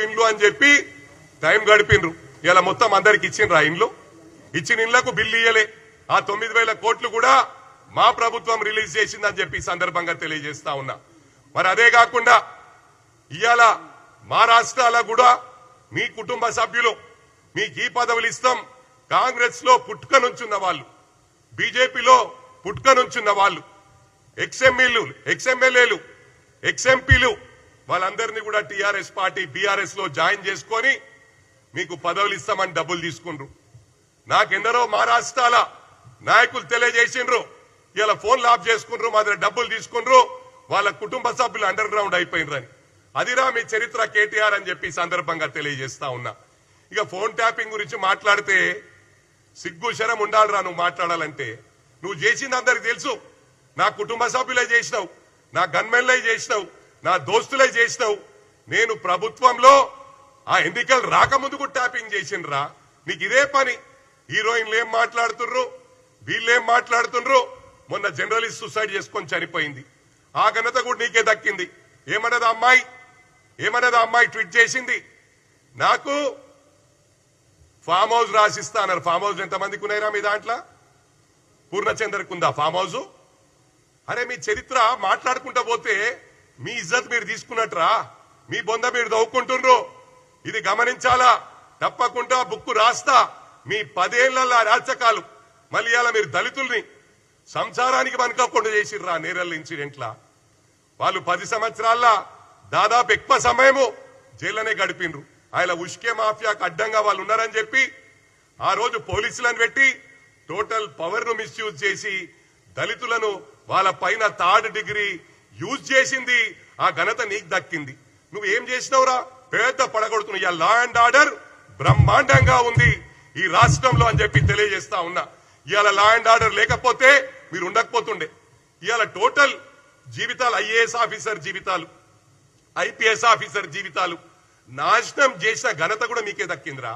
ఇండ్లు అని చెప్పి టైం గడిపినరు. ఇలా మొత్తం అందరికి ఇచ్చిండ్రు. ఆ ఇండ్లు ఇచ్చిన ఇండ్లకు బిల్లు ఇయ్యలే. ఆ 9,000 కోట్లు కూడా మా ప్రభుత్వం రిలీజ్ చేసిందని చెప్పి సందర్భంగా తెలియజేస్తా ఉన్నా. మరి అదే కాకుండా ఇవాళ మా రాష్ట్రాల కూడా మీ కుటుంబ సభ్యులు మీకు ఈ పదవులు ఇస్తాం, కాంగ్రెస్ లో పుట్టుక నుంచున్న వాళ్ళు, బీజేపీలో పుట్టుక నుంచున్న వాళ్ళు, ఎక్స్ఎమ్మెల్యేలు, ఎక్స్ఎంపీలు వాళ్ళందరినీ కూడా టీఆర్ఎస్ పార్టీ బీఆర్ఎస్ లో జాయిన్ చేసుకొని మీకు పదవులు ఇస్తామని డబ్బులు తీసుకుండ్రు. నాకెందరో మా రాష్ట్రాల నాయకులు తెలియజేసిండ్రు, ఇలా ఫోన్లు ఆఫ్ చేసుకుండ్రు, మా దగ్గర డబ్బులు తీసుకుండ్రు, వాళ్ళ కుటుంబ సభ్యులు అండర్ గ్రౌండ్ అయిపోయినరని. అదిరా మీ చరిత్ర కేటీఆర్ అని చెప్పి సందర్భంగా తెలియజేస్తా ఉన్నా. ఇక ఫోన్ ట్యాపింగ్ గురించి మాట్లాడితే సిగ్గు శరం ఉండాలిరా. నువ్వు మాట్లాడాలంటే నువ్వు చేసింది అందరికి తెలుసు. నా కుటుంబ సభ్యులే చేసినావు, నా గన్మెన్లే చేసినావు, నా దోస్తులే చేసినావు. నేను ప్రభుత్వంలో ఆ ఎన్నికలు రాకముందుకు ట్యాపింగ్ చేసిండ్రా. నీకు ఇదే పని. హీరోయిన్లు ఏం మాట్లాడుతుర్రు, వీళ్ళేం మాట్లాడుతుండ్రు. మొన్న జర్నలిస్ట్ సూసైడ్ చేసుకొని చనిపోయింది. ఆ ఘనత కూడా నీకే దక్కింది. ఏమన్నది అమ్మాయి ట్వీట్ చేసింది, నాకు ఫామ్ హౌస్ రాసిస్తా అన్నారు. ఫామ్ హౌస్ ఎంతమందికి ఉన్నాయిరా మీ దాంట్లో? పూర్ణచంద్రకు ఉందా ఫామ్ హౌస్? అరే మీ చరిత్ర మాట్లాడుకుంటా పోతే మీ ఇజ్జత్ మీరు తీసుకున్నట్రా, మీ బొంద మీరు దవ్వుకుంటుండ్రు. ఇది గమనించాలా. తప్పకుండా బుక్కు రాస్తా. మీ 10 ఏళ్ల రాచకాలు మళ్ళీ అలా మీరు దళితుల్ని సంసారానికి వనకకుండా చేసిర్రా. నేరల్ ఇన్సిడెంట్లా వాళ్ళు 10 సంవత్సరాల్లో దాదాపు ఎక్కువ సమయము జైల్లోనే గడిపిండ్రు. ఆయన ఉష్కే మాఫియాకు అడ్డంగా వాళ్ళు ఉన్నారని చెప్పి ఆ రోజు పోలీసులను పెట్టి టోటల్ పవర్ ను మిస్యూజ్ చేసి దళితులను వాళ్ళ పైన 3rd డిగ్రీ యూజ్ చేసింది. ఆ ఘనత నీకు దక్కింది. నువ్వు ఏం చేసినావురా? పెద్ద పడగొడుతున్నావు. ఇవాళ లా అండ్ ఆర్డర్ బ్రహ్మాండంగా ఉంది ఈ రాష్ట్రంలో అని చెప్పి తెలియజేస్తా ఉన్నా. ఇవాళ లా అండ్ ఆర్డర్ లేకపోతే మీరు ఉండకపోతుండే. ఇవాళ టోటల్ జీవితాలు, ఐఏఎస్ ఆఫీసర్ జీవితాలు, ఐపీఎస్ ఆఫీసర్ జీవితాలు నాశనం చేసిన ఘనత కూడా మీకే దక్కిందిరా.